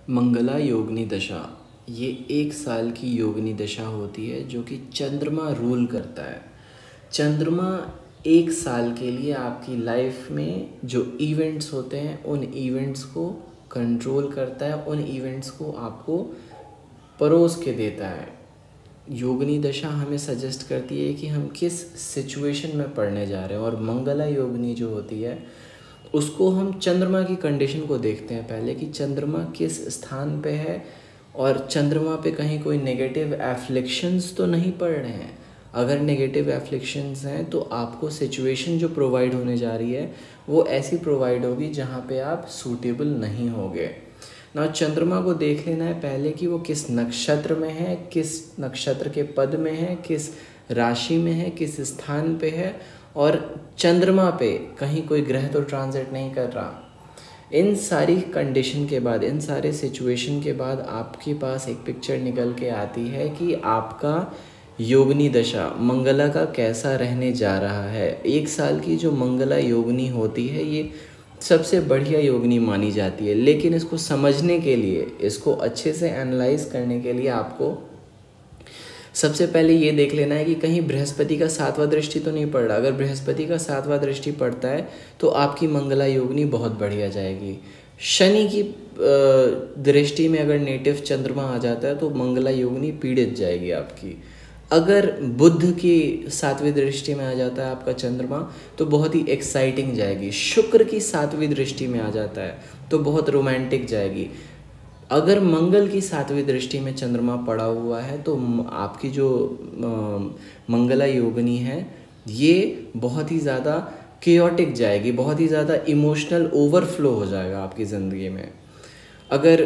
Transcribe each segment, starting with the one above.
मंगला योगिनी दशा ये 1 साल की योगिनी दशा होती है जो कि चंद्रमा रूल करता है। चंद्रमा 1 साल के लिए आपकी लाइफ में जो इवेंट्स होते हैं उन इवेंट्स को कंट्रोल करता है, उन इवेंट्स को आपको परोस के देता है। योगिनी दशा हमें सजेस्ट करती है कि हम किस सिचुएशन में पढ़ने जा रहे हैं, और मंगला योगिनी जो होती है उसको हम चंद्रमा की कंडीशन को देखते हैं पहले कि चंद्रमा किस स्थान पे है और चंद्रमा पे कहीं कोई नेगेटिव एफ्लिक्शंस तो नहीं पड़ रहे हैं। अगर नेगेटिव एफ्लिक्शंस हैं तो आपको सिचुएशन जो प्रोवाइड होने जा रही है वो ऐसी प्रोवाइड होगी जहाँ पे आप सूटेबल नहीं होगे ना। चंद्रमा को देख लेना है पहले कि वो किस नक्षत्र में है, किस नक्षत्र के पद में है, किस राशि में है, किस स्थान पे है, और चंद्रमा पे कहीं कोई ग्रह तो ट्रांजिट नहीं कर रहा। इन सारी कंडीशन के बाद, इन सारे सिचुएशन के बाद आपके पास एक पिक्चर निकल के आती है कि आपका योगिनी दशा मंगला का कैसा रहने जा रहा है। 1 साल की जो मंगला योगिनी होती है ये सबसे बढ़िया योगिनी मानी जाती है, लेकिन इसको समझने के लिए, इसको अच्छे से एनालाइज करने के लिए आपको सबसे पहले ये देख लेना है कि कहीं बृहस्पति का 7वां दृष्टि तो नहीं पड़ रहा। अगर बृहस्पति का 7वां दृष्टि पड़ता है तो आपकी मंगला योगिनी बहुत बढ़िया जाएगी। शनि की दृष्टि में अगर नेटिव चंद्रमा आ जाता है तो मंगला योगिनी पीड़ित जाएगी आपकी। अगर बुध की 7वीं दृष्टि में आ जाता है आपका चंद्रमा तो बहुत ही एक्साइटिंग जाएगी। शुक्र की 7वीं दृष्टि में आ जाता है तो बहुत रोमांटिक जाएगी। अगर मंगल की 7वीं दृष्टि में चंद्रमा पड़ा हुआ है तो आपकी जो मंगला योगिनी है ये बहुत ही ज़्यादा केओटिक जाएगी, बहुत ही ज़्यादा इमोशनल ओवरफ्लो हो जाएगा आपकी ज़िंदगी में। अगर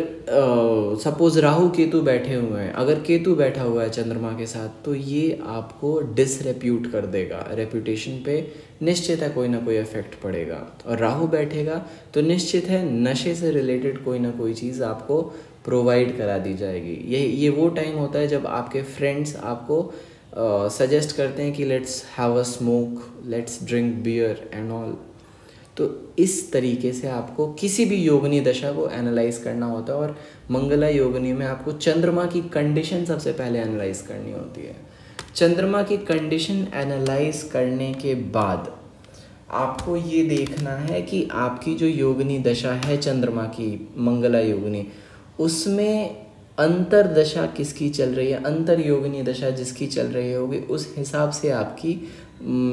सपोज़ राहु केतु बैठे हुए हैं, अगर केतु बैठा हुआ है चंद्रमा के साथ तो ये आपको डिसरेप्यूट कर देगा, रेपुटेशन पे निश्चित है कोई ना कोई इफेक्ट पड़ेगा। और राहु बैठेगा तो निश्चित है नशे से रिलेटेड कोई ना कोई चीज़ आपको प्रोवाइड करा दी जाएगी। ये वो टाइम होता है जब आपके फ्रेंड्स आपको सजेस्ट करते हैं कि let's have a smoke, let's drink beer and all. तो इस तरीके से आपको किसी भी योगिनी दशा को एनालाइज करना होता है, और मंगला योगिनी में आपको चंद्रमा की कंडीशन सबसे पहले एनालाइज करनी होती है। चंद्रमा की कंडीशन एनालाइज करने के बाद आपको ये देखना है कि आपकी जो योगिनी दशा है चंद्रमा की मंगला योगिनी, उसमें अंतर दशा किसकी चल रही है, अंतर योगिनी दशा जिसकी चल रही होगी उस हिसाब से आपकी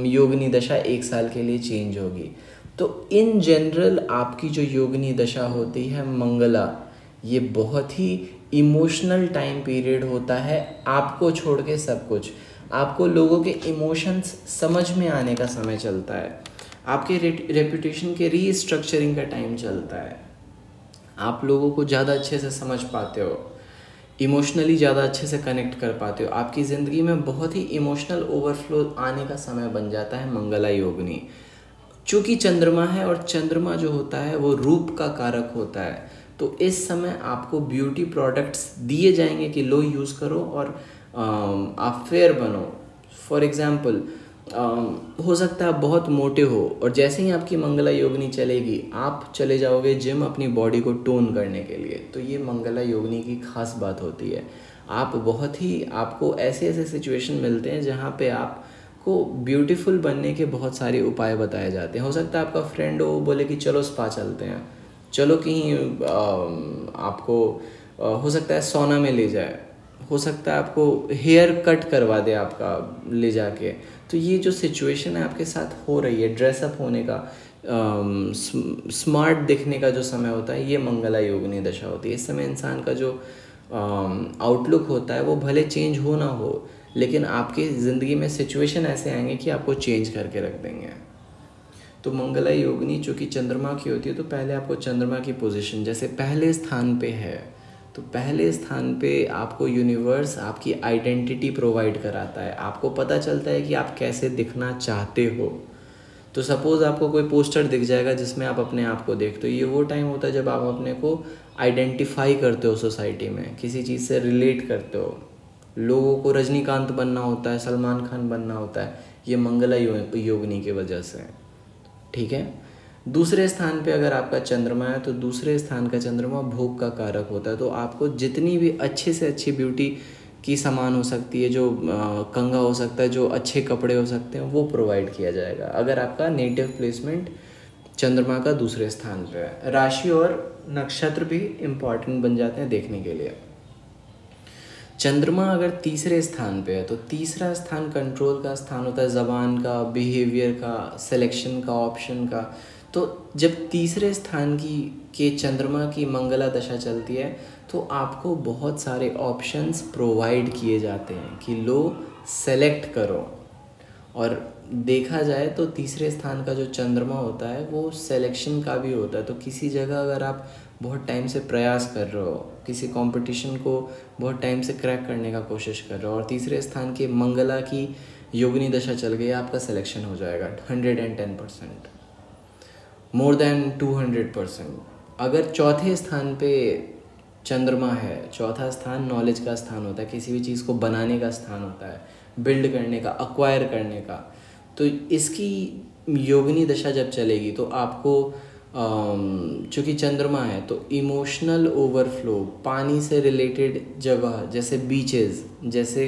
योगिनी दशा 1 साल के लिए चेंज होगी। तो इन जनरल आपकी जो योगिनी दशा होती है मंगला, ये बहुत ही इमोशनल टाइम पीरियड होता है। आपको छोड़ के सब कुछ, आपको लोगों के इमोशंस समझ में आने का समय चलता है, आपके रेपुटेशन के रीस्ट्रक्चरिंग का टाइम चलता है। आप लोगों को ज़्यादा अच्छे से समझ पाते हो, इमोशनली ज़्यादा अच्छे से कनेक्ट कर पाते हो। आपकी ज़िंदगी में बहुत ही इमोशनल ओवरफ्लो आने का समय बन जाता है मंगला योगिनी। चूँकि चंद्रमा है और चंद्रमा जो होता है वो रूप का कारक होता है, तो इस समय आपको ब्यूटी प्रोडक्ट्स दिए जाएंगे कि लो यूज़ करो और आप फेयर बनो। फॉर एग्ज़ाम्पल हो सकता है आप बहुत मोटे हो और जैसे ही आपकी मंगला योगिनी चलेगी आप चले जाओगे जिम अपनी बॉडी को टोन करने के लिए। तो ये मंगला योगिनी की खास बात होती है। आप बहुत ही, आपको ऐसे ऐसे सिचुएशन मिलते हैं जहाँ पे आपको ब्यूटीफुल बनने के बहुत सारे उपाय बताए जाते हैं। हो सकता है आपका फ्रेंड हो, बोले कि चलो स्पा चलते हैं, चलो कहीं आपको हो सकता है सौना में ले जाए, हो सकता है आपको हेयर कट करवा दे आपका ले जाके। तो ये जो सिचुएशन है आपके साथ हो रही है, ड्रेसअप होने का, स्मार्ट दिखने का जो समय होता है, ये मंगला योगिनी दशा होती है। इस समय इंसान का जो आउटलुक होता है वो भले चेंज हो ना हो, लेकिन आपकी ज़िंदगी में सिचुएशन ऐसे आएंगे कि आपको चेंज करके रख देंगे। तो मंगला योगिनी चूँकि चंद्रमा की होती है तो पहले आपको चंद्रमा की पोजीशन, जैसे पहले स्थान पे है तो पहले स्थान पे आपको यूनिवर्स आपकी आइडेंटिटी प्रोवाइड कराता है। आपको पता चलता है कि आप कैसे दिखना चाहते हो। तो सपोज़ आपको कोई पोस्टर दिख जाएगा जिसमें आप अपने आप को देखते हो, ये वो टाइम होता है जब आप अपने को आइडेंटिफाई करते हो सोसाइटी में, किसी चीज़ से रिलेट करते हो। लोगों को रजनीकांत बनना होता है, सलमान खान बनना होता है, ये मंगला योगिनी की वजह से। ठीक है, दूसरे स्थान पे अगर आपका चंद्रमा है तो दूसरे स्थान का चंद्रमा भोग का कारक होता है। तो आपको जितनी भी अच्छे से अच्छी ब्यूटी की सामान हो सकती है, जो कंघा हो सकता है, जो अच्छे कपड़े हो सकते हैं, वो प्रोवाइड किया जाएगा अगर आपका नेटिव प्लेसमेंट चंद्रमा का दूसरे स्थान पे है। राशि और नक्षत्र भी इम्पॉर्टेंट बन जाते हैं देखने के लिए। चंद्रमा अगर तीसरे स्थान पे है तो तीसरा स्थान कंट्रोल का स्थान होता है, ज़बान का, बिहेवियर का, सिलेक्शन का, ऑप्शन का। तो जब तीसरे स्थान के चंद्रमा की मंगला दशा चलती है तो आपको बहुत सारे ऑप्शंस प्रोवाइड किए जाते हैं कि लो सेलेक्ट करो। और देखा जाए तो तीसरे स्थान का जो चंद्रमा होता है वो सिलेक्शन का भी होता है। तो किसी जगह अगर आप बहुत टाइम से प्रयास कर रहे हो, किसी कंपटीशन को बहुत टाइम से क्रैक करने का कोशिश कर रहे हो और तीसरे स्थान के मंगला की योगिनी दशा चल गई, आपका सिलेक्शन हो जाएगा 110%, मोर देन 200%। अगर चौथे स्थान पे चंद्रमा है, चौथा स्थान नॉलेज का स्थान होता है, किसी भी चीज़ को बनाने का स्थान होता है, बिल्ड करने का, अक्वायर करने का। तो इसकी योगिनी दशा जब चलेगी तो आपको चूँकि चंद्रमा है तो इमोशनल ओवरफ्लो, पानी से रिलेटेड जगह जैसे बीचेस, जैसे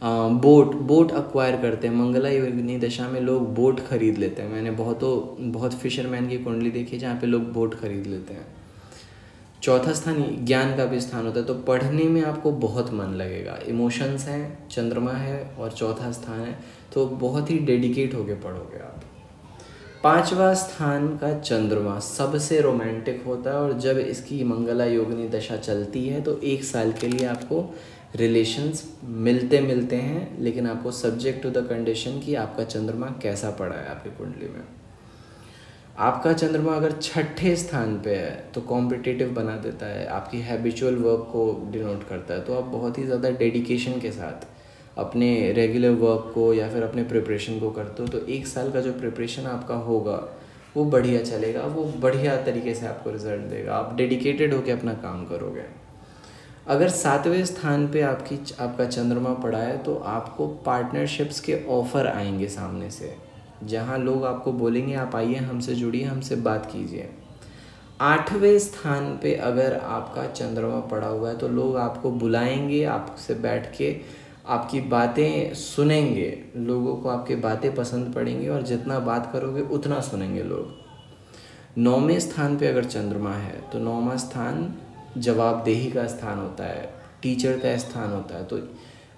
बोट अक्वायर करते हैं। मंगला योगिनी दशा में लोग बोट खरीद लेते हैं। मैंने बहुत फिशरमैन की कुंडली देखी जहाँ पे लोग बोट खरीद लेते हैं। चौथा स्थान ज्ञान का भी स्थान होता है, तो पढ़ने में आपको बहुत मन लगेगा। इमोशंस हैं, चंद्रमा है और चौथा स्थान है, तो बहुत ही डेडिकेट होके पढ़ोगे आप। पांचवा स्थान का चंद्रमा सबसे रोमांटिक होता है और जब इसकी मंगला योगिनी दशा चलती है तो 1 साल के लिए आपको रिलेशंस मिलते हैं, लेकिन आपको सब्जेक्ट टू द कंडीशन कि आपका चंद्रमा कैसा पड़ा है आपकी कुंडली में। आपका चंद्रमा अगर छठे स्थान पे है तो कॉम्पिटिटिव बना देता है, आपकी हैबिचुअल वर्क को डिनोट करता है। तो आप बहुत ही ज़्यादा डेडिकेशन के साथ अपने रेगुलर वर्क को या फिर अपने प्रिपरेशन को करते हो, तो 1 साल का जो प्रिपरेशन आपका होगा वो बढ़िया चलेगा, वो बढ़िया तरीके से आपको रिजल्ट देगा। आप डेडिकेटेड होकर अपना काम करोगे। अगर 7वें स्थान पे आपका चंद्रमा पड़ा है तो आपको पार्टनरशिप्स के ऑफ़र आएंगे सामने से, जहाँ लोग आपको बोलेंगे आप आइए हमसे जुड़िए, हमसे बात कीजिए। 8वें स्थान पे अगर आपका चंद्रमा पड़ा हुआ है तो लोग आपको बुलाएंगे, आपसे बैठ के आपकी बातें सुनेंगे, लोगों को आपकी बातें पसंद पड़ेंगी और जितना बात करोगे उतना सुनेंगे लोग। 9वें स्थान पे अगर चंद्रमा है तो 9वां स्थान जवाबदेही का स्थान होता है, टीचर का स्थान होता है। तो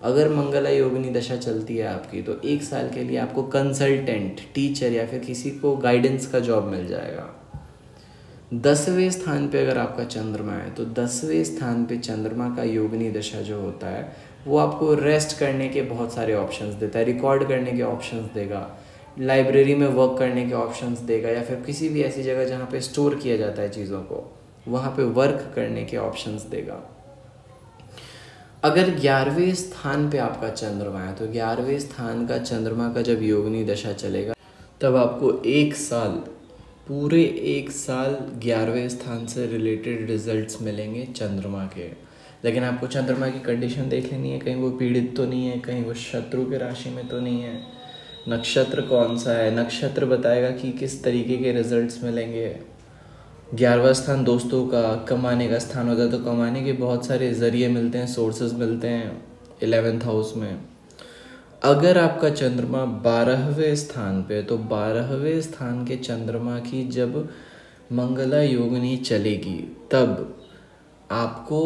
अगर मंगला योगिनी दशा चलती है आपकी तो 1 साल के लिए आपको कंसल्टेंट, टीचर या फिर किसी को गाइडेंस का जॉब मिल जाएगा। 10वें स्थान पे अगर आपका चंद्रमा है तो 10वें स्थान पे चंद्रमा का योगिनी दशा जो होता है वो आपको रेस्ट करने के बहुत सारे ऑप्शंस देता है, रिकॉर्ड करने के ऑप्शंस देगा, लाइब्रेरी में वर्क करने के ऑप्शंस देगा, या फिर किसी भी ऐसी जगह जहाँ पे स्टोर किया जाता है चीज़ों को, वहाँ पे वर्क करने के ऑप्शंस देगा। अगर 11वें स्थान पे आपका चंद्रमा है तो 11वें स्थान का चंद्रमा का जब योगिनी दशा चलेगा तब आपको 1 साल, पूरे 1 साल 11वें स्थान से रिलेटेड रिजल्ट्स मिलेंगे चंद्रमा के। लेकिन आपको चंद्रमा की कंडीशन देख लेनी है, कहीं वो पीड़ित तो नहीं है, कहीं वो शत्रु के राशि में तो नहीं है, नक्षत्र कौन सा है, नक्षत्र बताएगा कि किस तरीके के रिजल्ट्स मिलेंगे। 11वां स्थान दोस्तों का, कमाने का स्थान होता है, तो कमाने के बहुत सारे ज़रिए मिलते हैं, सोर्सेज मिलते हैं 11th हाउस में। अगर आपका चंद्रमा 12वें स्थान पे तो 12वें स्थान के चंद्रमा की जब मंगला योगिनी चलेगी तब आपको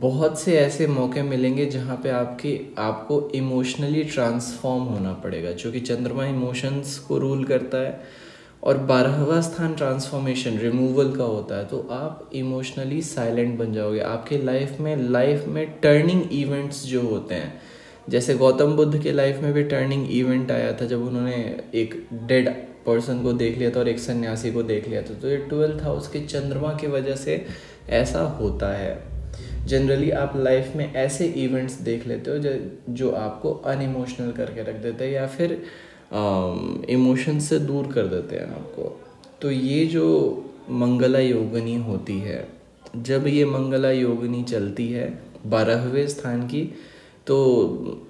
बहुत से ऐसे मौके मिलेंगे जहाँ पे आपको इमोशनली ट्रांसफॉर्म होना पड़ेगा, क्योंकि चंद्रमा इमोशंस को रूल करता है और 12वां स्थान ट्रांसफॉर्मेशन, रिमूवल का होता है। तो आप इमोशनली साइलेंट बन जाओगे। आपके लाइफ में टर्निंग इवेंट्स जो होते हैं, जैसे गौतम बुद्ध के लाइफ में भी टर्निंग इवेंट आया था जब उन्होंने एक डेड पर्सन को देख लिया था और एक सन्यासी को देख लिया था। तो ये 12th हाउस के चंद्रमा की वजह से ऐसा होता है। जनरली आप लाइफ में ऐसे इवेंट्स देख लेते हो जो आपको अनइमोशनल करके रख देते हैं या फिर इमोशन से दूर कर देते हैं आपको। तो ये जो मंगला योगिनी होती है, जब ये मंगला योगिनी चलती है 12वें स्थान की, तो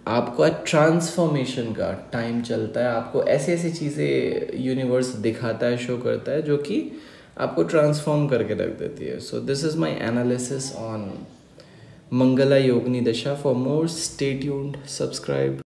आपका ट्रांसफॉर्मेशन का टाइम चलता है, आपको ऐसे ऐसे चीज़ें यूनिवर्स दिखाता है, शो करता है, जो कि आपको ट्रांसफॉर्म करके रख देती है. So this is my analysis on Mangala Yogini Dasha. For more stay tuned, subscribe.